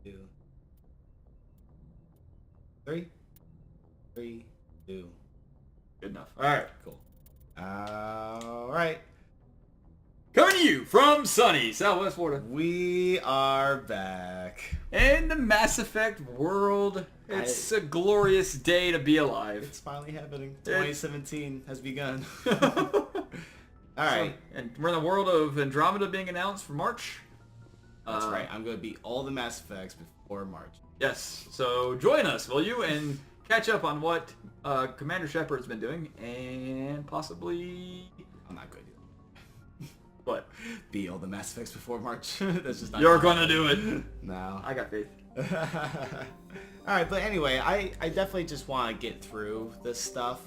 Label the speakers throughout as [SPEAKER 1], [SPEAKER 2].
[SPEAKER 1] 2, 3, 3, 2.
[SPEAKER 2] Good enough. All right.
[SPEAKER 1] Cool. All right.
[SPEAKER 2] Coming to you from sunny Southwest Florida.
[SPEAKER 1] We are back.
[SPEAKER 2] In the Mass Effect world, it's a glorious day to be alive.
[SPEAKER 1] It's finally happening. 2017 has begun. All right.
[SPEAKER 2] And we're in the world of Andromeda being announced for March.
[SPEAKER 1] That's right. I'm going to beat all the Mass Effects before March.
[SPEAKER 2] Yes. So join us, will you? And catch up on what Commander Shepard's been doing. And possibly...
[SPEAKER 1] I'm not good.
[SPEAKER 2] What?
[SPEAKER 1] Beat all the Mass Effects before March. That's just not
[SPEAKER 2] You're going to do it.
[SPEAKER 1] No.
[SPEAKER 2] I got faith.
[SPEAKER 1] Alright, but anyway, I definitely just want to get through this stuff.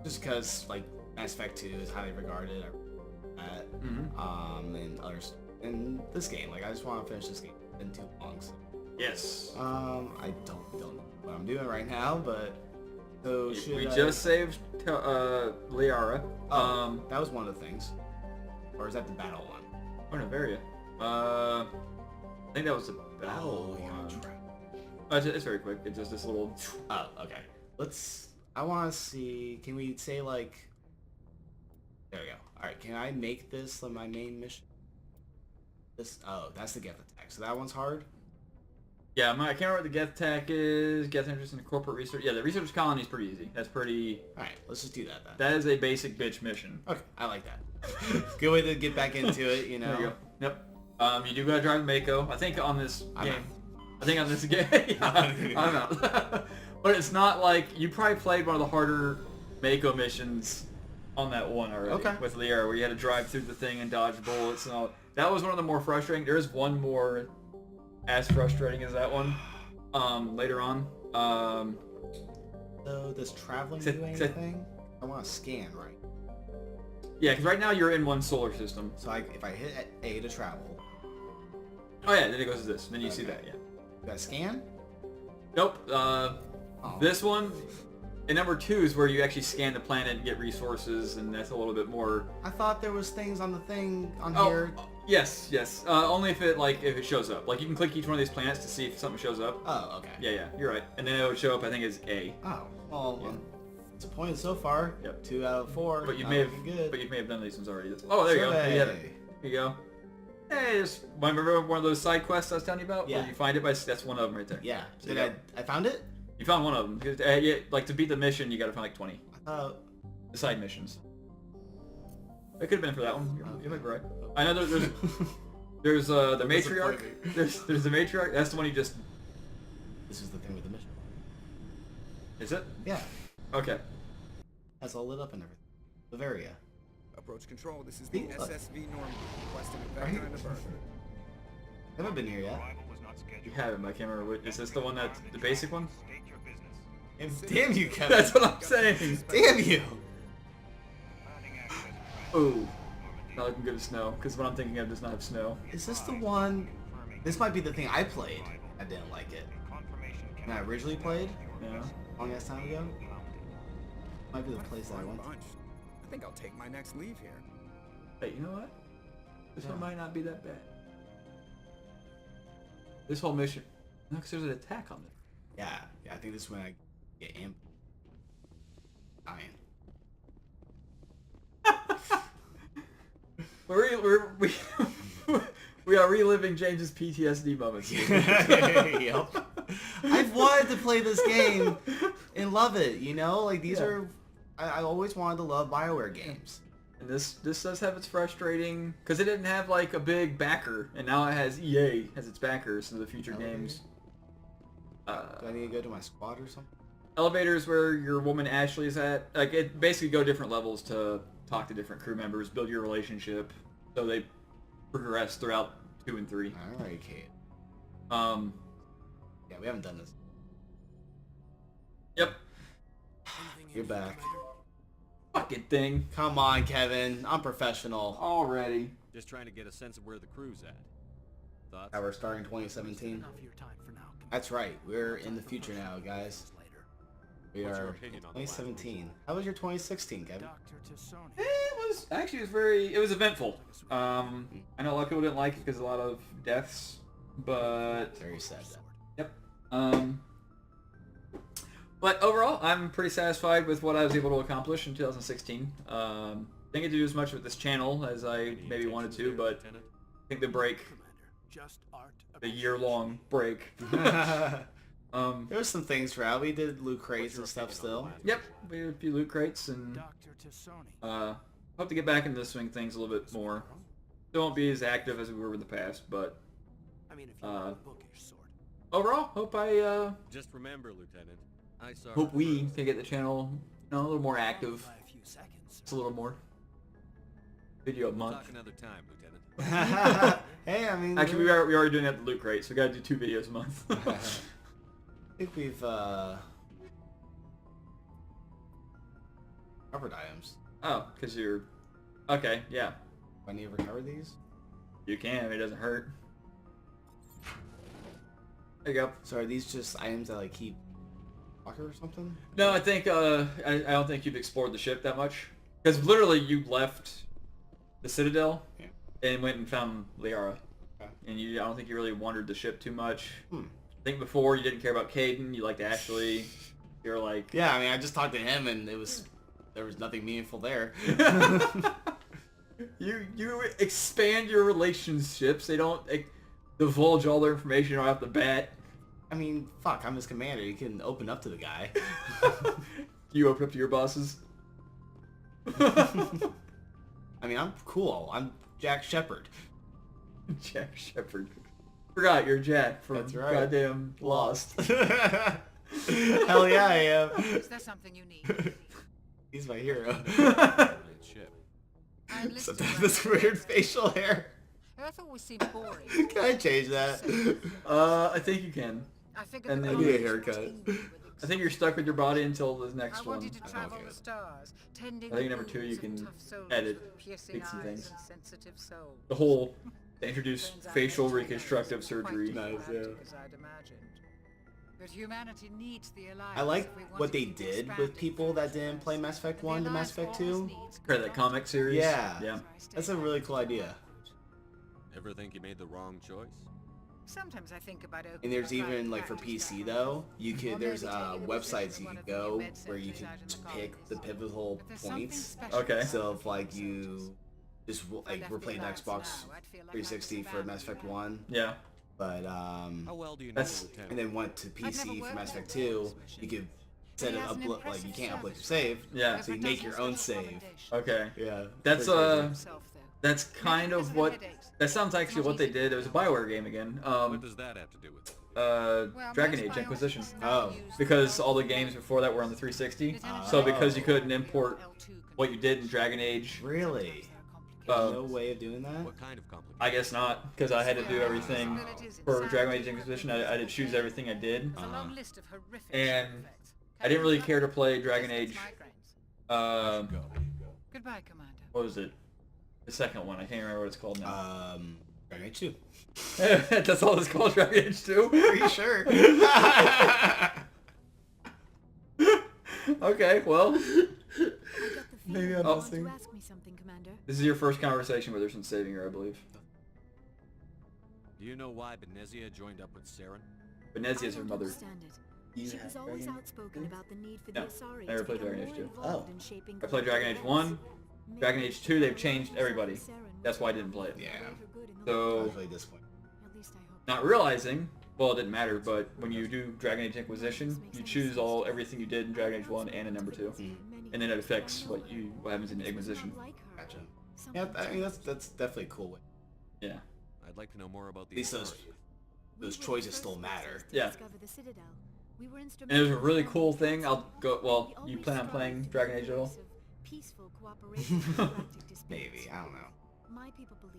[SPEAKER 1] Just because, like, Mass Effect 2 is highly regarded. And others. And this game, like, I just want to finish this game. It's been too long, so.
[SPEAKER 2] Yes.
[SPEAKER 1] I don't know what I'm doing right now, but... So
[SPEAKER 2] we just saved Liara.
[SPEAKER 1] That was one of the things. Or is that the battle one?
[SPEAKER 2] Oh, Novaria. I think that was the battle one. It's very quick. It's just this little...
[SPEAKER 1] Oh, okay. I want to see... Can we say, like... There we go. Alright, can I make this my main mission? Oh, that's the Geth attack. So that one's hard?
[SPEAKER 2] Yeah, I can't remember what the Geth attack is. Geth interest in the corporate research. Yeah, the research colony is pretty easy. That's pretty...
[SPEAKER 1] Alright, let's just do that then.
[SPEAKER 2] That is a basic bitch mission.
[SPEAKER 1] Okay, I like that. Good way to get back into it, you know?
[SPEAKER 2] There you go. Yep. You do gotta drive Mako. I think on this game... I'm out. But it's not like... You probably played one of the harder Mako missions on that one already.
[SPEAKER 1] Okay.
[SPEAKER 2] With Liara, where you had to drive through the thing and dodge bullets and all. That was one of the more frustrating. There is one more... as frustrating as that one later on.
[SPEAKER 1] So does traveling do anything? I want to scan, right?
[SPEAKER 2] Yeah, because right now you're in one solar system.
[SPEAKER 1] So if I hit A to travel...
[SPEAKER 2] Oh yeah, then it goes to this. Then you see that, yeah.
[SPEAKER 1] Do I scan?
[SPEAKER 2] Nope. This one, and number 2 is where you actually scan the planet and get resources, and that's a little bit more...
[SPEAKER 1] I thought there was things on the thing on here.
[SPEAKER 2] Yes. Only if it shows up. Like you can click each one of these planets to see if something shows up.
[SPEAKER 1] Oh, okay.
[SPEAKER 2] Yeah, you're right. And then it would show up, I think, as A.
[SPEAKER 1] Oh, well, disappointed so far.
[SPEAKER 2] Yep.
[SPEAKER 1] 2 out of 4.
[SPEAKER 2] But you may have done these ones already. Oh, there you go. There you have it. Here you go. Hey, remember one of those side quests I was telling you about?
[SPEAKER 1] Yeah.
[SPEAKER 2] Where you find it that's one of them right there.
[SPEAKER 1] Yeah.
[SPEAKER 2] So
[SPEAKER 1] I found it?
[SPEAKER 2] You found one of them. Yeah, like to beat the mission, you gotta find like 20. The side missions. It could have been for that one. You might be right. I know there's the matriarch. There's the matriarch. That's the one you just...
[SPEAKER 1] This is the thing with the mission.
[SPEAKER 2] Is it?
[SPEAKER 1] Yeah.
[SPEAKER 2] Okay.
[SPEAKER 1] That's all lit up and everything. Bavaria.
[SPEAKER 3] Approach control. This is the SSV Norman. Requesting a vector and a burner.
[SPEAKER 1] Haven't been here yet.
[SPEAKER 2] You haven't, but I can't remember. Is this the one that's the basic one?
[SPEAKER 1] Damn you, Kevin.
[SPEAKER 2] That's what I'm saying.
[SPEAKER 1] Damn you.
[SPEAKER 2] Ooh. Not looking good at snow, because what I'm thinking of does not have snow.
[SPEAKER 1] Is this the one? This might be the thing I played. I didn't like it. When I originally played?
[SPEAKER 2] Yeah.
[SPEAKER 1] Long ass time ago? Might be the place that I went to.
[SPEAKER 3] I think I'll take my next leave here.
[SPEAKER 2] Hey, you know what? This one might not be that bad. This whole mission... No, because there's an attack on it.
[SPEAKER 1] Yeah, I think this is when I get amped.
[SPEAKER 2] We are reliving James's PTSD moments.
[SPEAKER 1] Yep. I've wanted to play this game and love it, you know? Like, these are... I always wanted to love BioWare games.
[SPEAKER 2] And this does have its frustrating... Because it didn't have, like, a big backer. And now it has EA as its backers so the future games.
[SPEAKER 1] Do I need to go to my squad or something?
[SPEAKER 2] Elevators where your woman Ashley is at. Like, it basically go different levels to talk to different crew members, build your relationship. So they progress throughout 2 and 3.
[SPEAKER 1] Alright, Kate. Yeah, we haven't done this.
[SPEAKER 2] Yep.
[SPEAKER 1] You're back.
[SPEAKER 2] Fucking thing.
[SPEAKER 1] Come on, Kevin. I'm professional.
[SPEAKER 2] Already.
[SPEAKER 4] Just trying to get a sense of where the crew's at. Thoughts?
[SPEAKER 1] We're starting 2017. That's right. We're in the future now, guys. We
[SPEAKER 4] What's your
[SPEAKER 1] are
[SPEAKER 4] opinion on the
[SPEAKER 1] 2017. How was your 2016, Kevin?
[SPEAKER 2] It It was eventful. I know a lot of people didn't like it because a lot of deaths, but
[SPEAKER 1] Very sad.
[SPEAKER 2] yep. But overall, I'm pretty satisfied with what I was able to accomplish in 2016. Didn't get to do as much with this channel as I maybe wanted to, but I think the year-long break.
[SPEAKER 1] There was some things throughout. We did loot crates and stuff still.
[SPEAKER 2] Yep, we did a few loot crates, and hope to get back into the swing things a little bit more. Still won't be as active as we were in the past, but overall, hope
[SPEAKER 4] Just remember, Lieutenant, I saw.
[SPEAKER 2] hope we can get the channel, a little more active. It's a little more video a month.
[SPEAKER 4] Talk another time, Lieutenant.
[SPEAKER 1] Hey, I mean,
[SPEAKER 2] Actually, we are doing that at the loot crate, so we gotta do 2 videos a month.
[SPEAKER 1] I think we've covered items.
[SPEAKER 2] Oh, because you're... Okay, yeah.
[SPEAKER 1] Do I need to recover these?
[SPEAKER 2] You can, it doesn't hurt. There you go.
[SPEAKER 1] So are these just items that like keep locker or something?
[SPEAKER 2] No, I think, I don't think you've explored the ship that much. Because literally you left the Citadel and went and found Liara.
[SPEAKER 1] Okay.
[SPEAKER 2] And I don't think you really wandered the ship too much.
[SPEAKER 1] Hmm.
[SPEAKER 2] I think before you didn't care about Caden, you liked Ashley. You're like...
[SPEAKER 1] Yeah, I mean, I just talked to him and there was nothing meaningful there.
[SPEAKER 2] You expand your relationships. They don't divulge all their information right off the bat.
[SPEAKER 1] I mean, fuck, I'm his commander. You can open up to the guy.
[SPEAKER 2] You open up to your bosses.
[SPEAKER 1] I mean, I'm cool. I'm Jack Shepard.
[SPEAKER 2] Jack Shepard. Forgot you're Jack from
[SPEAKER 1] That's right.
[SPEAKER 2] goddamn Lost.
[SPEAKER 1] Hell yeah, I am.
[SPEAKER 5] Is there something you need?
[SPEAKER 1] He's my hero.
[SPEAKER 4] Ship.
[SPEAKER 5] I enlisted
[SPEAKER 1] Sometimes
[SPEAKER 5] when
[SPEAKER 1] this
[SPEAKER 5] I was
[SPEAKER 1] weird facial hair.
[SPEAKER 5] Earth always seemed boring.
[SPEAKER 1] Can I change that?
[SPEAKER 2] I think you can.
[SPEAKER 5] I figured
[SPEAKER 2] And
[SPEAKER 5] the
[SPEAKER 2] then
[SPEAKER 1] I need a
[SPEAKER 5] gods
[SPEAKER 1] haircut.
[SPEAKER 5] routine with
[SPEAKER 2] I think you're stuck with your body until the next
[SPEAKER 5] I
[SPEAKER 2] one.
[SPEAKER 5] wanted to travel
[SPEAKER 1] okay.
[SPEAKER 5] the stars, tending
[SPEAKER 2] I think
[SPEAKER 5] the
[SPEAKER 2] number 2 you
[SPEAKER 5] wounds of
[SPEAKER 2] can
[SPEAKER 5] tough souls
[SPEAKER 2] edit,
[SPEAKER 5] with piercing
[SPEAKER 2] fix some
[SPEAKER 5] eyes
[SPEAKER 2] things.
[SPEAKER 5] and sensitive souls.
[SPEAKER 2] The whole, they introduce
[SPEAKER 5] Turns out
[SPEAKER 2] facial
[SPEAKER 5] mental
[SPEAKER 2] reconstructive
[SPEAKER 5] illness isn't quite
[SPEAKER 2] surgery.
[SPEAKER 5] as
[SPEAKER 1] Nice,
[SPEAKER 5] dramatic
[SPEAKER 1] yeah.
[SPEAKER 5] as I'd imagined. But humanity needs the alliance
[SPEAKER 1] I like
[SPEAKER 5] if we want
[SPEAKER 1] what
[SPEAKER 5] to
[SPEAKER 1] they
[SPEAKER 5] keep
[SPEAKER 1] did
[SPEAKER 5] expanding
[SPEAKER 1] with people that didn't play Mass Effect 1 to Mass Effect 2.
[SPEAKER 2] Heard that comic series?
[SPEAKER 1] Yeah.
[SPEAKER 2] Yeah.
[SPEAKER 1] That's a really cool idea.
[SPEAKER 4] Ever think you made the wrong choice?
[SPEAKER 5] Sometimes I think about
[SPEAKER 1] And there's even like for PC though, you could there's websites you can go where you can just pick the pivotal points.
[SPEAKER 2] Okay.
[SPEAKER 1] So if like you just like we're playing Xbox 360 for Mass Effect 1,
[SPEAKER 2] Yeah.
[SPEAKER 1] but
[SPEAKER 4] How well do you know
[SPEAKER 2] That's-
[SPEAKER 4] the Lieutenant?
[SPEAKER 1] and then went to PC for Mass Effect 2, you could instead of upload like you can't upload your save,
[SPEAKER 2] Yeah.
[SPEAKER 1] so you make your own save.
[SPEAKER 2] Okay.
[SPEAKER 1] Yeah.
[SPEAKER 2] That's
[SPEAKER 1] pretty crazy.
[SPEAKER 2] that's kind of what, that sounds actually what they did. It was a BioWare game again.
[SPEAKER 4] What does that have to do with it?
[SPEAKER 2] Dragon Age Inquisition.
[SPEAKER 1] Oh.
[SPEAKER 2] Because all the games before that were on the 360. So because you couldn't import what you did in Dragon Age,
[SPEAKER 1] Really?
[SPEAKER 2] uh,
[SPEAKER 1] No way of doing that?
[SPEAKER 4] What kind of complication?
[SPEAKER 2] I guess not, because I had to do everything for Dragon Age Inquisition. I had to choose everything I did. And I didn't really care to play Dragon Age,
[SPEAKER 5] Goodbye, Commander.
[SPEAKER 2] what was it? The second one, I can't remember what it's called now.
[SPEAKER 1] Dragon Age 2.
[SPEAKER 2] That's all it's called, Dragon Age 2?
[SPEAKER 1] Pretty sure.
[SPEAKER 2] Okay, well,
[SPEAKER 1] Maybe I'm
[SPEAKER 2] Oh.
[SPEAKER 1] missing.
[SPEAKER 6] To ask me something, Commander.
[SPEAKER 2] this is your first conversation with her since saving her, I believe.
[SPEAKER 4] Do you know why Benezia joined up with Saren?
[SPEAKER 2] Benezia is
[SPEAKER 6] I
[SPEAKER 2] her
[SPEAKER 6] don't
[SPEAKER 2] mother.
[SPEAKER 6] understand it. She was always outspoken about the need for
[SPEAKER 2] No,
[SPEAKER 6] the Asari
[SPEAKER 2] I never
[SPEAKER 6] to
[SPEAKER 2] played
[SPEAKER 6] become
[SPEAKER 2] Dragon Age
[SPEAKER 6] more
[SPEAKER 2] 2.
[SPEAKER 6] involved
[SPEAKER 1] Oh.
[SPEAKER 6] in shaping
[SPEAKER 2] I played Dragon Age 1, Dragon Age 2, they've changed everybody. That's why I didn't play it.
[SPEAKER 1] Yeah. I
[SPEAKER 2] So,
[SPEAKER 1] was really disappointed.
[SPEAKER 6] At least I hope.
[SPEAKER 2] not realizing, well, it didn't matter, but when you do Dragon Age Inquisition, you choose everything you did in Dragon Age 1 and in number 2. And then it affects what happens in Inquisition.
[SPEAKER 1] Gotcha. Yeah, I mean that's definitely a cool way.
[SPEAKER 2] Yeah.
[SPEAKER 4] I'd like to know more about the
[SPEAKER 1] At least
[SPEAKER 4] Asari.
[SPEAKER 1] those choices still matter.
[SPEAKER 2] Yeah. And it was a really cool thing. Well, you plan on playing Dragon Age at all?
[SPEAKER 1] Maybe, I don't know.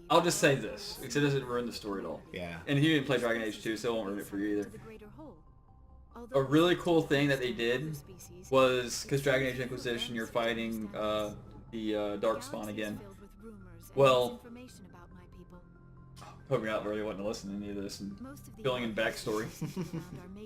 [SPEAKER 2] I'll just say this, because it doesn't ruin the story at all.
[SPEAKER 1] Yeah.
[SPEAKER 2] And you didn't play Dragon Age 2, so it won't ruin it for you either. A really cool thing that they did was, because Dragon Age Inquisition, you're fighting the Darkspawn again. Well, hope you're not really wanting to listen to any of this and filling in backstory.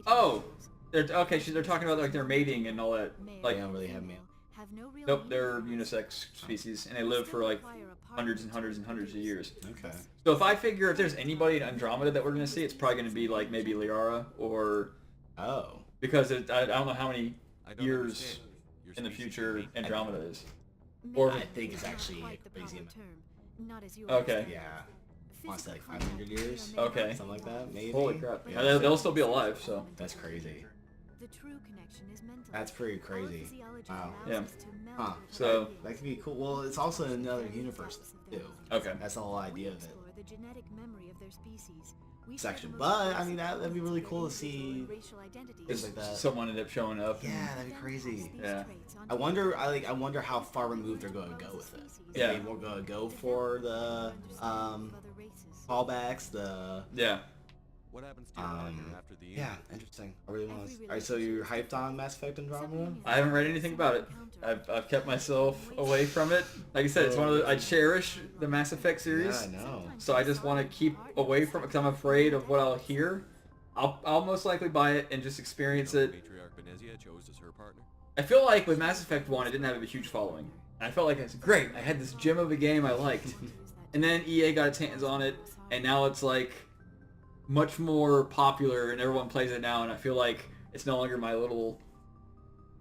[SPEAKER 2] Oh! They're talking about like their mating and all that.
[SPEAKER 1] They
[SPEAKER 2] Like,
[SPEAKER 1] don't really have mail.
[SPEAKER 6] have no real
[SPEAKER 2] Nope, they're
[SPEAKER 6] meaning for us.
[SPEAKER 2] unisex species, and they live for like hundreds and hundreds and hundreds of years.
[SPEAKER 1] Okay.
[SPEAKER 2] So if I figure if there's anybody in Andromeda that we're gonna see, it's probably gonna be like maybe Liara or
[SPEAKER 1] Oh.
[SPEAKER 2] because I don't know how many
[SPEAKER 4] I don't
[SPEAKER 2] years
[SPEAKER 4] understand. Your
[SPEAKER 2] in the
[SPEAKER 4] species
[SPEAKER 2] future
[SPEAKER 4] unique.
[SPEAKER 2] Andromeda is.
[SPEAKER 6] Maybe
[SPEAKER 2] Or-
[SPEAKER 1] I think it's
[SPEAKER 6] not
[SPEAKER 1] actually
[SPEAKER 6] quite the
[SPEAKER 1] crazy
[SPEAKER 6] proper term, not as you
[SPEAKER 2] Okay.
[SPEAKER 6] understand.
[SPEAKER 1] Yeah. I want to say like
[SPEAKER 6] Physical
[SPEAKER 1] 500
[SPEAKER 6] contact
[SPEAKER 1] years.
[SPEAKER 6] may or may
[SPEAKER 2] Okay.
[SPEAKER 6] not
[SPEAKER 1] Something like
[SPEAKER 6] be
[SPEAKER 1] that, maybe.
[SPEAKER 2] Holy crap!
[SPEAKER 1] Yeah.
[SPEAKER 2] They'll still be alive, so
[SPEAKER 1] That's crazy.
[SPEAKER 6] The true connection is mental.
[SPEAKER 1] That's pretty
[SPEAKER 6] Our
[SPEAKER 1] crazy.
[SPEAKER 6] physiology
[SPEAKER 1] Wow.
[SPEAKER 6] allows
[SPEAKER 2] Yeah.
[SPEAKER 6] us to meld
[SPEAKER 1] Huh.
[SPEAKER 6] with
[SPEAKER 2] So-
[SPEAKER 6] our
[SPEAKER 1] That could be cool. Well, it's also in another universe too.
[SPEAKER 2] okay.
[SPEAKER 1] That's the whole
[SPEAKER 6] We
[SPEAKER 1] idea of it.
[SPEAKER 6] explore the genetic memory of their species. We
[SPEAKER 1] Section.
[SPEAKER 6] share the
[SPEAKER 1] But,
[SPEAKER 6] most
[SPEAKER 1] I mean, that'd be
[SPEAKER 6] basic
[SPEAKER 1] really
[SPEAKER 6] points
[SPEAKER 1] cool
[SPEAKER 6] of
[SPEAKER 1] to
[SPEAKER 6] their
[SPEAKER 1] see
[SPEAKER 6] individual and racial identities.
[SPEAKER 1] things like that.
[SPEAKER 2] Someone ended up showing up.
[SPEAKER 1] Yeah, that'd be
[SPEAKER 6] Then
[SPEAKER 1] crazy.
[SPEAKER 6] pass these
[SPEAKER 2] Yeah.
[SPEAKER 6] traits on
[SPEAKER 1] I
[SPEAKER 6] to
[SPEAKER 1] wonder.
[SPEAKER 6] others.
[SPEAKER 1] I wonder how far removed they're going to go with it. If
[SPEAKER 2] Yeah.
[SPEAKER 1] they were going to go for the callbacks, the
[SPEAKER 2] Yeah.
[SPEAKER 4] What happens to your partner after the
[SPEAKER 1] yeah,
[SPEAKER 4] incident?
[SPEAKER 1] interesting. I really want to. All right, so you're hyped on Mass Effect Andromeda?
[SPEAKER 2] I haven't read anything about it. I've kept myself away from it. Like I said, it's one of the I cherish the Mass Effect series.
[SPEAKER 1] Yeah, I know.
[SPEAKER 2] So I just want to keep away from it because I'm afraid of what I'll hear. I'll most likely buy it and just experience it.
[SPEAKER 4] Matriarch Benezia chose as her partner.
[SPEAKER 2] I feel like with Mass Effect 1, it didn't have a huge following. And I felt like it's great. I had this gem of a game I liked. And then EA got its hands on it, and now it's like much more popular, and everyone plays it now. And I feel like it's no longer my little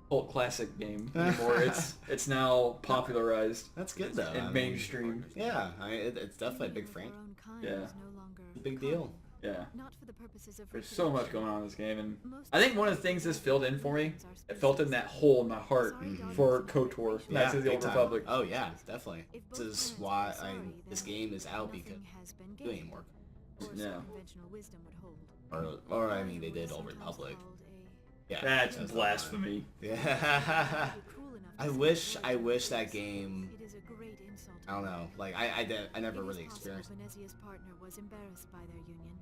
[SPEAKER 2] cult classic game anymore. it's now popularized
[SPEAKER 1] That's good though. I
[SPEAKER 2] and
[SPEAKER 1] mean,
[SPEAKER 2] mainstream.
[SPEAKER 1] Yeah, it's definitely a big franchise.
[SPEAKER 2] Yeah.
[SPEAKER 1] Big deal.
[SPEAKER 2] Yeah.
[SPEAKER 6] Not for the purposes of
[SPEAKER 2] There's so much going on in this game, and
[SPEAKER 6] Most
[SPEAKER 2] I think one of the things this filled in for me, it felt in that hole in my heart for KOTOR, Knights of the
[SPEAKER 1] big
[SPEAKER 2] Old
[SPEAKER 1] time.
[SPEAKER 2] Republic.
[SPEAKER 1] Oh yeah, definitely.
[SPEAKER 6] If
[SPEAKER 1] This
[SPEAKER 6] both
[SPEAKER 1] is
[SPEAKER 6] parents
[SPEAKER 1] why
[SPEAKER 6] are sorry,
[SPEAKER 1] this
[SPEAKER 6] then
[SPEAKER 1] game is out
[SPEAKER 6] nothing
[SPEAKER 1] because
[SPEAKER 6] has been
[SPEAKER 1] doing
[SPEAKER 6] gained.
[SPEAKER 1] work.
[SPEAKER 6] Or so
[SPEAKER 2] Yeah.
[SPEAKER 6] conventional wisdom would hold.
[SPEAKER 1] Or I mean, they did Old
[SPEAKER 6] Sometimes
[SPEAKER 1] Republic.
[SPEAKER 6] called
[SPEAKER 1] Yeah.
[SPEAKER 2] That's
[SPEAKER 1] not
[SPEAKER 2] blasphemy.
[SPEAKER 1] fun. Yeah.
[SPEAKER 6] a cruel enough to
[SPEAKER 1] I
[SPEAKER 6] say
[SPEAKER 1] wish
[SPEAKER 6] words.
[SPEAKER 1] that game.
[SPEAKER 6] It is a great insult.
[SPEAKER 1] I don't know. Like I never
[SPEAKER 6] It is
[SPEAKER 1] really
[SPEAKER 6] possible
[SPEAKER 1] experienced.
[SPEAKER 6] Venezia's partner was embarrassed by their union.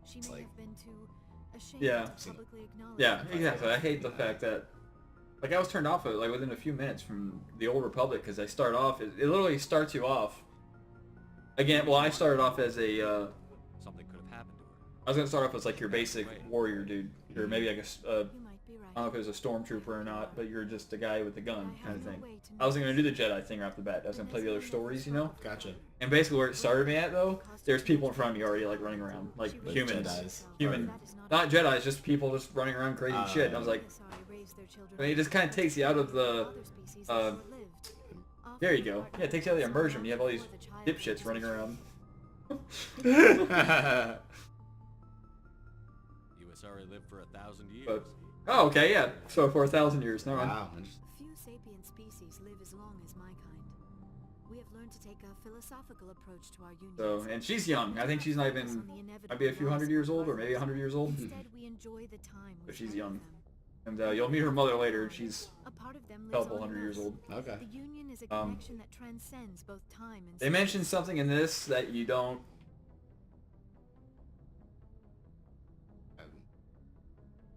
[SPEAKER 6] She
[SPEAKER 1] It's
[SPEAKER 6] may
[SPEAKER 1] like-
[SPEAKER 6] have been too ashamed
[SPEAKER 2] Yeah.
[SPEAKER 6] to publicly acknowledge
[SPEAKER 2] Yeah,
[SPEAKER 6] it.
[SPEAKER 2] exactly. I hate the fact that, like, I was turned off of it, like, within a few minutes from the Old Republic, because they start off, it literally starts you off. Again, well, I started off as a,
[SPEAKER 4] Something could have happened to her.
[SPEAKER 2] I was going to start off as, like, your basic warrior dude, or maybe, like,
[SPEAKER 6] You might be right.
[SPEAKER 2] I don't know if it was a stormtrooper or not, but you're just a guy with a gun
[SPEAKER 6] I
[SPEAKER 2] kind of
[SPEAKER 6] have no
[SPEAKER 2] thing.
[SPEAKER 6] way to
[SPEAKER 2] I wasn't
[SPEAKER 6] know
[SPEAKER 2] going to do the Jedi thing right off the bat. I was going to play the other stories, you know?
[SPEAKER 1] Gotcha.
[SPEAKER 2] And basically where it started me at, though, there's people in front of me already, like, running around. Like,
[SPEAKER 6] She was
[SPEAKER 2] humans.
[SPEAKER 1] Jedis.
[SPEAKER 2] Human.
[SPEAKER 6] That is
[SPEAKER 2] Not Jedis, just people just running around crazy shit. And I was like,
[SPEAKER 6] Sorry, raise their children
[SPEAKER 2] I mean, it just kind of takes you out of the...
[SPEAKER 6] Other species are short-lived.
[SPEAKER 2] There you go.
[SPEAKER 6] Often
[SPEAKER 2] Yeah, it takes you out of the immersion. You have all these
[SPEAKER 6] before the child
[SPEAKER 2] dipshits running around.
[SPEAKER 4] USR lived for 1,000 years.
[SPEAKER 2] But oh, okay, yeah. So for 1,000 years, never mind.
[SPEAKER 1] Wow. interesting.
[SPEAKER 6] Few sapient species live as long as my kind. We have learned to take a philosophical approach to our unions.
[SPEAKER 2] So, and she's young. I think she's not
[SPEAKER 6] Focus
[SPEAKER 2] even
[SPEAKER 6] on the inevitable
[SPEAKER 2] might be a few
[SPEAKER 6] loss
[SPEAKER 2] hundred
[SPEAKER 6] of
[SPEAKER 2] years old, or
[SPEAKER 6] our
[SPEAKER 2] maybe 100 years old.
[SPEAKER 6] Instead, we enjoy the time we
[SPEAKER 2] But she's
[SPEAKER 6] spend
[SPEAKER 2] young.
[SPEAKER 6] with them.
[SPEAKER 2] And you'll meet her mother later. And she's
[SPEAKER 6] A part of them
[SPEAKER 2] a
[SPEAKER 6] lives
[SPEAKER 2] couple
[SPEAKER 6] on in
[SPEAKER 2] hundred years
[SPEAKER 6] us.
[SPEAKER 2] old.
[SPEAKER 1] Okay.
[SPEAKER 6] The union is a
[SPEAKER 2] Um,
[SPEAKER 6] connection that transcends both time and
[SPEAKER 2] They
[SPEAKER 6] space.
[SPEAKER 2] mentioned something in this that you don't.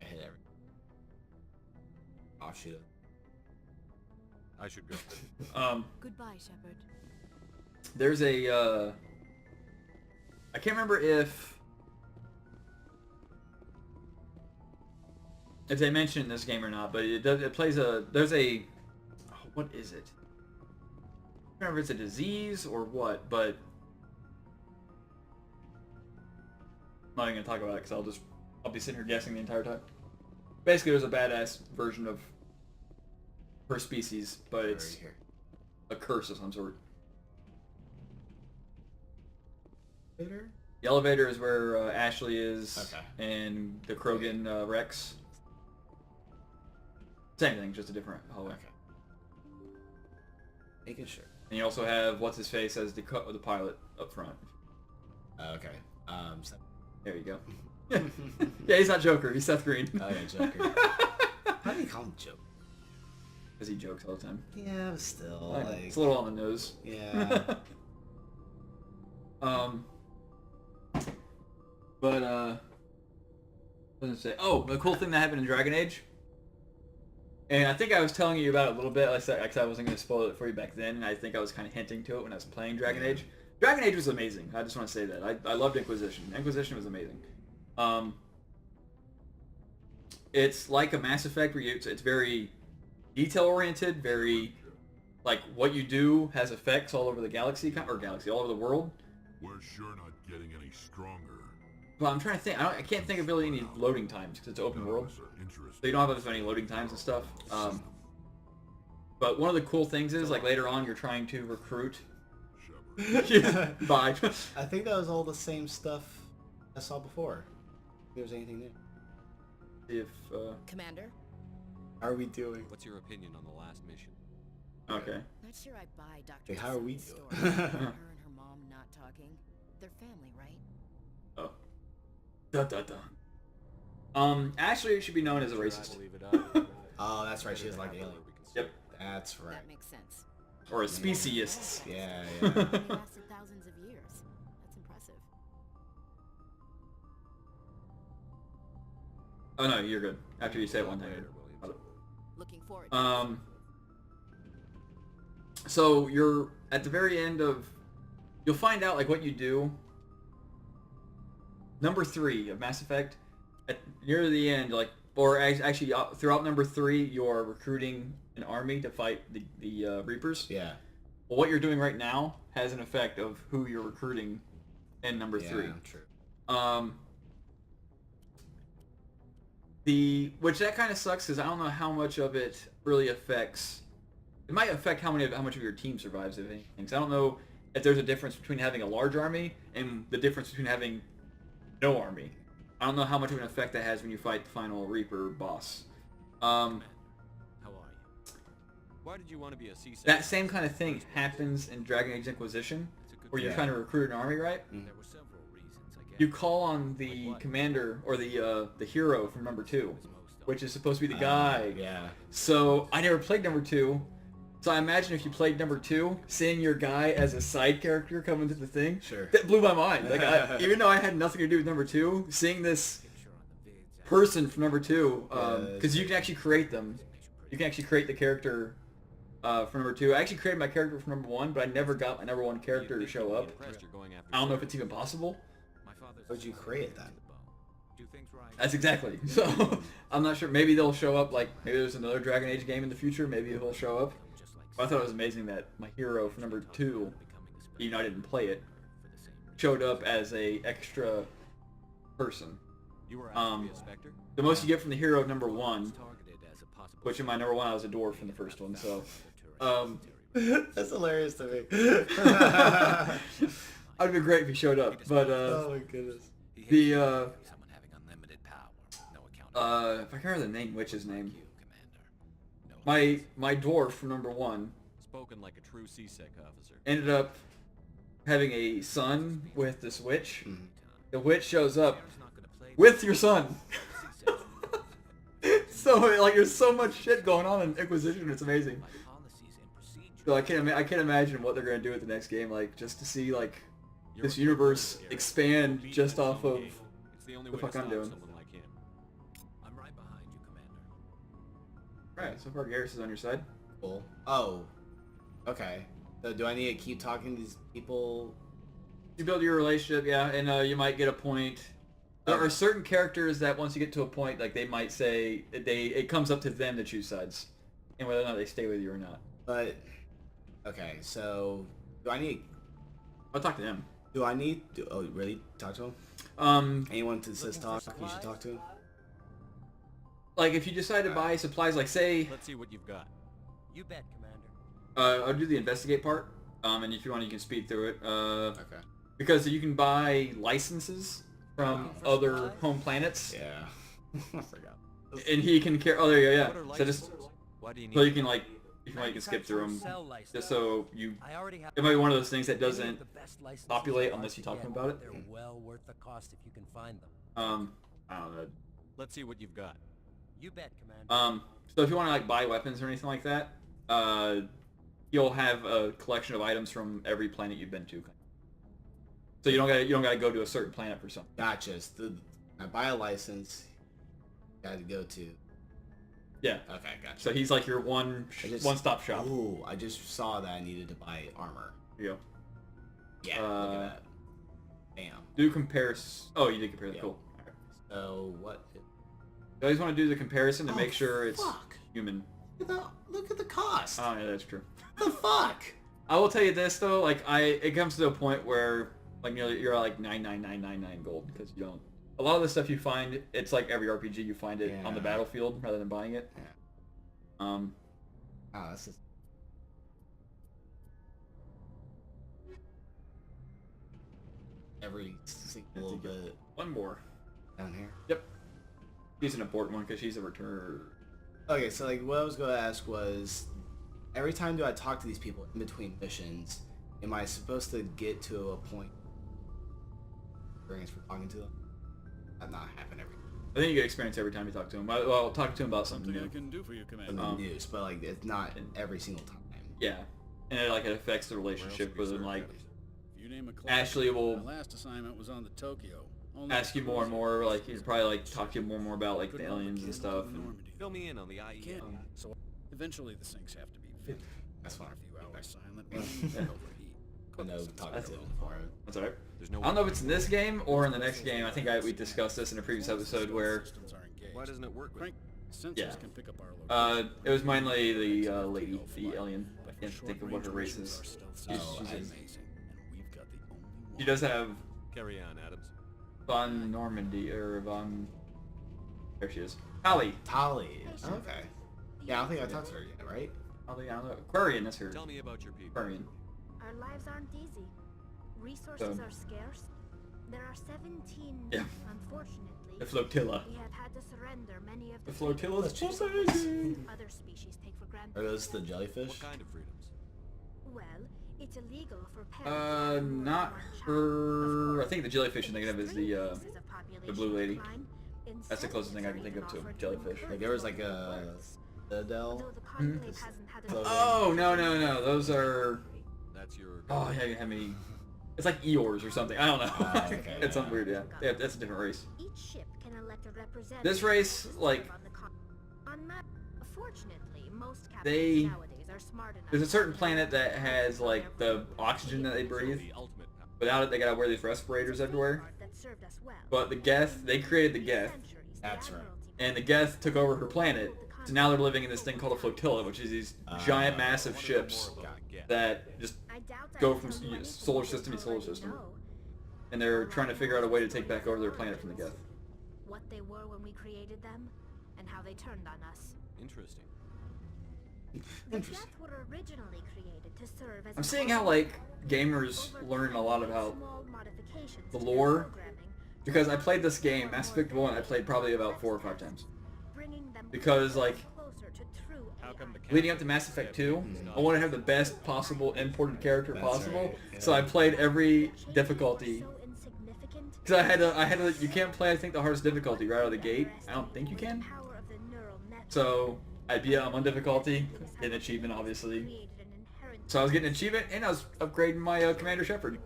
[SPEAKER 1] I hit every. Oh shoot.
[SPEAKER 4] I should go.
[SPEAKER 6] Goodbye, Shepard.
[SPEAKER 2] There's a. I can't remember if they mentioned this game or not, but it does. It plays a. There's a. Oh, what is it? I don't remember if it's a disease or what, but I'm not even gonna talk about it because I'll be sitting here guessing the entire time. Basically, there's a badass version of her species, but it's
[SPEAKER 1] Right here.
[SPEAKER 2] a curse of some sort.
[SPEAKER 1] Later?
[SPEAKER 2] The elevator is where Ashley is,
[SPEAKER 1] Okay.
[SPEAKER 2] and the Krogan Rex. Same thing, just a different hallway.
[SPEAKER 1] Okay. Making sure.
[SPEAKER 2] And you also have what's his face as the pilot up front.
[SPEAKER 1] Okay. So-
[SPEAKER 2] There you go. Yeah, he's not Joker. He's Seth Green.
[SPEAKER 1] oh yeah, Joker. How do you call him Joker?
[SPEAKER 2] Because he jokes all the time.
[SPEAKER 1] Yeah, but still,
[SPEAKER 2] Like,
[SPEAKER 1] like.
[SPEAKER 2] it's a little on the nose.
[SPEAKER 1] Yeah.
[SPEAKER 2] But what was I say? Oh, the cool thing that happened in Dragon Age. And I think I was telling you about it a little bit. Like I said, I wasn't going to spoil it for you back then, and I think I was kind of hinting to it when I was playing Dragon Age. Dragon Age was amazing. I just want to say that. I loved Inquisition. Inquisition was amazing. It's like a Mass Effect where it's very detail-oriented, very like what you do has effects all over the galaxy all over the world.
[SPEAKER 7] We're sure not getting any stronger.
[SPEAKER 2] But I'm trying to think. I can't think of really any loading times because it's open world, so you don't have as many loading times and stuff. But one of the cool things is like later on you're trying to recruit. Bye.
[SPEAKER 1] I think that was all the same stuff I saw before. If there was anything new.
[SPEAKER 2] See if
[SPEAKER 5] Commander?
[SPEAKER 1] How are we doing?
[SPEAKER 4] What's your opinion on the last mission?
[SPEAKER 2] okay.
[SPEAKER 5] Not sure I buy Dr.
[SPEAKER 1] Wait, how are we
[SPEAKER 5] Cassini's
[SPEAKER 1] doing?
[SPEAKER 5] story. Her and her mom not talking. They're family, right?
[SPEAKER 2] Oh. Dun dun dun. Actually, it should be known as a racist.
[SPEAKER 1] Oh, that's right. She was like alien.
[SPEAKER 2] Yep.
[SPEAKER 1] That's right.
[SPEAKER 5] That makes sense.
[SPEAKER 2] Or a speciesists.
[SPEAKER 1] Yeah,
[SPEAKER 6] They
[SPEAKER 1] yeah.
[SPEAKER 6] lasted thousands of years. That's impressive.
[SPEAKER 2] Oh no, you're good. After you say it one time.
[SPEAKER 5] Looking forward to it.
[SPEAKER 2] So you're at the very end of, you'll find out like what you do. Number 3 of Mass Effect, near the end, like, or actually throughout number 3, you're recruiting an army to fight the Reapers.
[SPEAKER 1] Yeah.
[SPEAKER 2] Well, what you're doing right now has an effect of who you're recruiting in number 3.
[SPEAKER 1] Yeah, true.
[SPEAKER 2] Which that kind of sucks because I don't know how much of it really affects. It might affect how much of your team survives, if anything. 'Cause I don't know if there's a difference between having a large army and the difference between having no army. I don't know how much of an effect that has when you fight the final Reaper boss.
[SPEAKER 4] How are you? Why did you want to be a CSAC?
[SPEAKER 2] That same kind of thing happens in Dragon Age Inquisition, where you're trying to recruit an army, right?
[SPEAKER 4] There were several reasons, I guess.
[SPEAKER 2] You call on the commander or the hero from number 2, which is supposed to be the guy.
[SPEAKER 1] Yeah.
[SPEAKER 2] So I never played number 2. So I imagine if you played number 2, seeing your guy as a side character come into the thing,
[SPEAKER 1] Sure.
[SPEAKER 2] that blew my mind. Like even though I had nothing to do with number 2, seeing this person from number 2, because you can actually create them. You can actually create the character from number 2. I actually created my character from number 1, but I never got my number 1 character to show up. I don't know if it's even possible.
[SPEAKER 1] How would you create that?
[SPEAKER 2] That's exactly. So I'm not sure. Maybe they'll show up. Like maybe there's another Dragon Age game in the future. Maybe he'll show up. But I thought it was amazing that my hero from number 2, even though I didn't play it, showed up as a extra person.
[SPEAKER 4] You were asked to be a Spectre?
[SPEAKER 2] The most you get from the hero of number 1, which in my number 1 I was a dwarf in the first one. So
[SPEAKER 1] That's hilarious to me.
[SPEAKER 2] I'd be great if he showed up. But
[SPEAKER 1] oh my goodness.
[SPEAKER 2] the
[SPEAKER 3] Someone having unlimited power. No account.
[SPEAKER 2] if I can remember the name, witch's name. My dwarf from number 1
[SPEAKER 4] Spoken like a true CSEC officer.
[SPEAKER 2] ended up having a son with this witch.
[SPEAKER 1] Mm-hmm.
[SPEAKER 2] The witch shows up with your son. So like there's so much shit going on in Inquisition, it's amazing. So I can't imagine what they're gonna do with the next game, like just to see like this universe expand just off of
[SPEAKER 4] It's the only
[SPEAKER 2] the
[SPEAKER 4] way
[SPEAKER 2] fuck
[SPEAKER 4] to
[SPEAKER 2] I'm
[SPEAKER 4] stop
[SPEAKER 2] doing.
[SPEAKER 4] someone like him. I'm right behind you, Commander.
[SPEAKER 2] Right, so far Garrus is on your side.
[SPEAKER 1] Cool. Oh. Okay. So do I need to keep talking to these people?
[SPEAKER 2] You build your relationship, yeah, and you might get a point. There are certain characters that once you get to a point, like they might say it comes up to them to choose sides, and whether or not they stay with you or not.
[SPEAKER 1] But okay, so do I need?
[SPEAKER 2] I'll talk to him.
[SPEAKER 1] Do I need? Oh, really? Talk to him? Anyone that says talk, you should talk to him.
[SPEAKER 2] Like if you decide to buy supplies, like say,
[SPEAKER 4] Let's see what you've got.
[SPEAKER 3] You bet, Commander.
[SPEAKER 2] I'll do the investigate part, and if you want, you can speed through it.
[SPEAKER 1] Okay.
[SPEAKER 2] Because you can buy licenses from other home planets,
[SPEAKER 1] Yeah. I forgot.
[SPEAKER 2] and he can carry. Oh, there you go.
[SPEAKER 4] What are
[SPEAKER 2] Yeah. So just
[SPEAKER 4] licenses? Why do you need
[SPEAKER 2] so you can like, if you want, you can skip through them. Just so you.
[SPEAKER 3] I already have.
[SPEAKER 2] It might be one of those things that
[SPEAKER 3] Any of
[SPEAKER 2] doesn't
[SPEAKER 3] the best licenses
[SPEAKER 2] populate
[SPEAKER 3] are
[SPEAKER 2] unless you talk to him
[SPEAKER 3] get,
[SPEAKER 2] about it.
[SPEAKER 3] They're well worth the cost if you can find them.
[SPEAKER 2] I don't know.
[SPEAKER 4] Let's see what you've got.
[SPEAKER 3] You bet, Commander.
[SPEAKER 2] So if you want to like buy weapons or anything like that, you'll have a collection of items from every planet you've been to. So you don't gotta go to a certain planet for something.
[SPEAKER 1] Gotcha. So I buy a license. Got to go to.
[SPEAKER 2] Yeah.
[SPEAKER 1] Okay, gotcha.
[SPEAKER 2] So he's like your one-stop shop.
[SPEAKER 1] Ooh, I just saw that I needed to buy armor.
[SPEAKER 2] There you go.
[SPEAKER 1] Yeah, look at that. Bam.
[SPEAKER 2] Do comparison. Oh, you did compare.
[SPEAKER 1] Yeah.
[SPEAKER 2] Cool. Alright.
[SPEAKER 1] So what?
[SPEAKER 2] You always want to do the comparison to
[SPEAKER 1] Oh,
[SPEAKER 2] make sure it's
[SPEAKER 1] fuck.
[SPEAKER 2] human.
[SPEAKER 1] Look at the cost.
[SPEAKER 2] Oh yeah, that's true.
[SPEAKER 1] What the fuck?
[SPEAKER 2] I will tell you this though, like it comes to a point where like you're at like 99999 gold because you don't. A lot of the stuff you find, it's like every RPG, you find it on the battlefield rather than buying it.
[SPEAKER 1] Yeah.
[SPEAKER 2] Oh,
[SPEAKER 1] That's just... Every single bit.
[SPEAKER 2] One more.
[SPEAKER 1] Down here.
[SPEAKER 2] Yep. She's an important one because she's a returner.
[SPEAKER 1] Okay, so like what I was going to ask was, every time do I talk to these people in between missions, am I supposed to get to a point experience for talking to them? That not happen every time.
[SPEAKER 2] I think you get experience every time you talk to him. Well, talk to him about something new.
[SPEAKER 8] I can do for you, Commander.
[SPEAKER 1] Something news, but like it's not every single time.
[SPEAKER 2] Yeah, and it affects the relationship with him. Like
[SPEAKER 8] If you name a class,
[SPEAKER 2] Ashley will
[SPEAKER 8] my last assignment was on the Tokyo.
[SPEAKER 2] ask you more and more. Like he'll probably like talk to you more and more about like the aliens and stuff. And,
[SPEAKER 4] Fill me in on the IE.
[SPEAKER 8] Can't so eventually the sinks have to be fit.
[SPEAKER 1] That's fine.
[SPEAKER 8] A few hours silent, and overheat.
[SPEAKER 1] I know talking to them for it.
[SPEAKER 2] that's alright.
[SPEAKER 4] There's no
[SPEAKER 2] I don't know if it's in this game or in the next game. I think we discussed this in a previous episode where
[SPEAKER 8] Systems are engaged.
[SPEAKER 4] Why doesn't it work with
[SPEAKER 8] Crank sensors
[SPEAKER 2] Yeah.
[SPEAKER 8] can pick up our location.
[SPEAKER 2] it was mainly the lady, the alien. I
[SPEAKER 8] But for
[SPEAKER 2] can't think of what her
[SPEAKER 8] short-range
[SPEAKER 2] race
[SPEAKER 8] missions,
[SPEAKER 2] is.
[SPEAKER 8] our stealth
[SPEAKER 2] She's-
[SPEAKER 8] systems
[SPEAKER 2] she's
[SPEAKER 8] are
[SPEAKER 2] in-
[SPEAKER 8] amazing, and we've got the only one.
[SPEAKER 2] She does have
[SPEAKER 4] Carry on, Adams.
[SPEAKER 2] Von Normandy or Von. There she is. Holly.
[SPEAKER 1] Tali. Okay. Yeah, I don't think I talked to her yet, right?
[SPEAKER 2] Holly, I don't know. Aquarian, that's her.
[SPEAKER 4] Tell me about your people.
[SPEAKER 2] Aquarian.
[SPEAKER 6] Our lives aren't easy. Resources
[SPEAKER 2] So-
[SPEAKER 6] are scarce. There are 17.
[SPEAKER 2] Yeah.
[SPEAKER 6] Unfortunately,
[SPEAKER 2] The flotilla.
[SPEAKER 6] we have had to surrender many of
[SPEAKER 2] The
[SPEAKER 6] the
[SPEAKER 2] flotilla's
[SPEAKER 6] freedoms
[SPEAKER 2] pulsating.
[SPEAKER 6] other species take for granted.
[SPEAKER 1] Are those the jellyfish?
[SPEAKER 4] What kind of freedoms?
[SPEAKER 6] Well, it's illegal for parents to have more than
[SPEAKER 2] Not
[SPEAKER 6] one child.
[SPEAKER 2] her.
[SPEAKER 6] Of
[SPEAKER 2] I
[SPEAKER 6] course,
[SPEAKER 2] think the jellyfish I'm thinking of is
[SPEAKER 6] extreme
[SPEAKER 2] the
[SPEAKER 6] cases of population
[SPEAKER 2] blue lady.
[SPEAKER 6] decline,
[SPEAKER 2] That's the closest thing I can think of to a
[SPEAKER 6] incentives
[SPEAKER 2] jellyfish.
[SPEAKER 6] are
[SPEAKER 1] Like there was like a
[SPEAKER 6] works.
[SPEAKER 1] Adele.
[SPEAKER 6] Though the conclave hasn't had a
[SPEAKER 2] Oh no! Those are.
[SPEAKER 4] That's your.
[SPEAKER 2] Oh yeah, you had me. It's like Eeyores or something. I don't know.
[SPEAKER 1] Okay.
[SPEAKER 2] It's something weird. Yeah, that's a different race.
[SPEAKER 6] Each ship can elect a representative.
[SPEAKER 2] This race, like,
[SPEAKER 6] Unfortunately, most
[SPEAKER 2] they-
[SPEAKER 6] captains nowadays are smart enough.
[SPEAKER 2] there's a certain planet that has like the oxygen that they breathe.
[SPEAKER 4] The ultimate power.
[SPEAKER 2] Without it, they gotta wear these respirators everywhere.
[SPEAKER 6] That served us well.
[SPEAKER 2] But the Geth, they created the Geth,
[SPEAKER 1] That's right.
[SPEAKER 2] and the Geth took over her planet. So now they're living in this thing called a flotilla, which is these giant, massive ships that just go from solar system to solar system. And they're trying to figure out a way to take back over their planet from the Geth.
[SPEAKER 6] What they were when we created them, and how they turned on us.
[SPEAKER 4] Interesting.
[SPEAKER 6] The Geth were originally created to serve as
[SPEAKER 2] I'm seeing how like gamers learn a lot about the lore, because I played this game, Mass Effect 1, I played probably about 4 or 5 times. Because like
[SPEAKER 4] How come the
[SPEAKER 2] leading up to Mass Effect 2, I want to have the best possible imported character
[SPEAKER 1] That's
[SPEAKER 2] possible.
[SPEAKER 1] right, yeah.
[SPEAKER 2] So I played every difficulty. Because I had to, you can't play, I think, the hardest difficulty right out of the gate. I don't think you can. So I'd be on difficulty, get an achievement, obviously. So I was getting an achievement, and I was upgrading my Commander Shepard.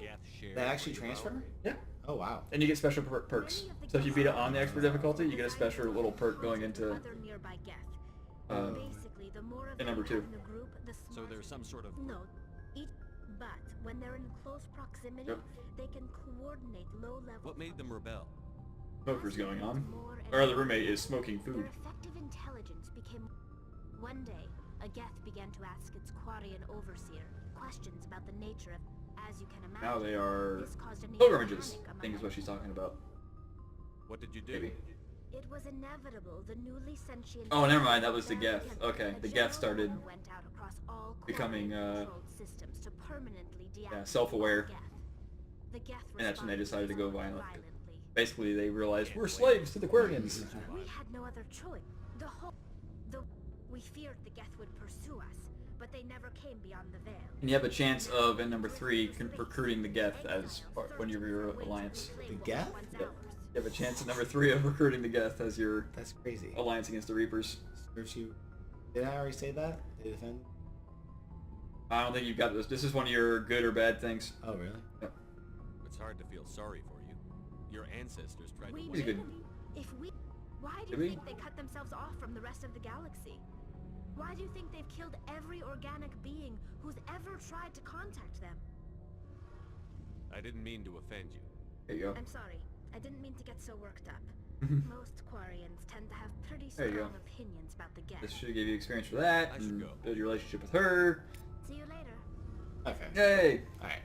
[SPEAKER 1] They actually transfer?
[SPEAKER 2] Yeah.
[SPEAKER 1] Oh wow.
[SPEAKER 2] And you get special perks. So if you beat it on the expert difficulty, you get a special little perk going into in number 2.
[SPEAKER 4] So there's some sort of.
[SPEAKER 6] No, but when they're in close proximity,
[SPEAKER 2] Yep.
[SPEAKER 6] they can coordinate low-level.
[SPEAKER 4] What made them rebel?
[SPEAKER 2] Smoker's going on.
[SPEAKER 6] More and
[SPEAKER 2] Our other
[SPEAKER 6] more.
[SPEAKER 2] roommate is smoking
[SPEAKER 6] Their
[SPEAKER 2] food.
[SPEAKER 6] effective intelligence became. One day, a Geth began to ask its Quarian overseer questions about the nature of, as you can imagine.
[SPEAKER 2] Now they are
[SPEAKER 6] this caused a
[SPEAKER 2] pilgrimages,
[SPEAKER 6] panic
[SPEAKER 2] I
[SPEAKER 6] among
[SPEAKER 2] think is what she's talking about.
[SPEAKER 4] What did you do?
[SPEAKER 2] Maybe.
[SPEAKER 6] It was inevitable. The newly sentient.
[SPEAKER 2] Oh, never mind, that was the Geth. Okay,
[SPEAKER 6] A
[SPEAKER 2] the Geth
[SPEAKER 6] general
[SPEAKER 2] started
[SPEAKER 6] order went out across all
[SPEAKER 2] becoming,
[SPEAKER 6] Quarian-controlled systems to permanently deactivate
[SPEAKER 2] self-aware.
[SPEAKER 6] Geth. The Geth
[SPEAKER 2] And that's when they decided to go
[SPEAKER 6] responded
[SPEAKER 2] violent.
[SPEAKER 6] violently.
[SPEAKER 2] Basically, they realized we're slaves to the Quarians.
[SPEAKER 6] We had no other choice. We feared the Geth would pursue us, but they never came beyond the veil.
[SPEAKER 2] And you have a chance of, in number 3, recruiting the Geth as one of your alliance.
[SPEAKER 1] The Geth?
[SPEAKER 2] Yep. You have a chance at number 3 of recruiting the Geth as your
[SPEAKER 1] That's crazy.
[SPEAKER 2] alliance against the Reapers.
[SPEAKER 1] Serves you. Did I already say that? They defend?
[SPEAKER 2] I don't think you've got this. This is one of your good or bad things.
[SPEAKER 1] Oh really?
[SPEAKER 2] Yep.
[SPEAKER 4] It's hard to feel sorry for you. Your ancestors tried to.
[SPEAKER 2] He's good.
[SPEAKER 6] Why do
[SPEAKER 2] Did
[SPEAKER 6] you
[SPEAKER 2] we?
[SPEAKER 6] think they cut themselves off from the rest of the galaxy? Why do you think they've killed every organic being who's ever tried to contact them?
[SPEAKER 4] I didn't mean to offend you.
[SPEAKER 2] There you go.
[SPEAKER 6] I'm sorry. I didn't mean to get so worked up. Most Quarians tend to have pretty
[SPEAKER 2] There you
[SPEAKER 6] strong
[SPEAKER 2] go.
[SPEAKER 6] opinions about the
[SPEAKER 2] This
[SPEAKER 6] guest.
[SPEAKER 2] should give you experience for that.
[SPEAKER 4] I should
[SPEAKER 2] and
[SPEAKER 4] go.
[SPEAKER 2] Build your relationship with her.
[SPEAKER 6] See you later.
[SPEAKER 1] Okay.
[SPEAKER 2] Yay!
[SPEAKER 1] All right.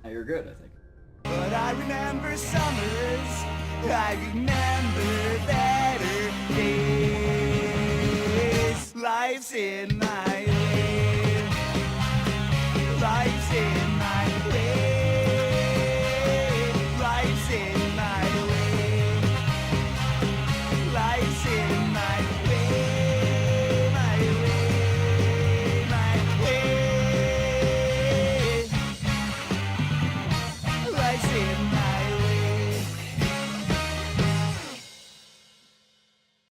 [SPEAKER 2] Now you're good, I think.
[SPEAKER 9] But I remember summers, I remember better days. Life's in my way, life's in my way.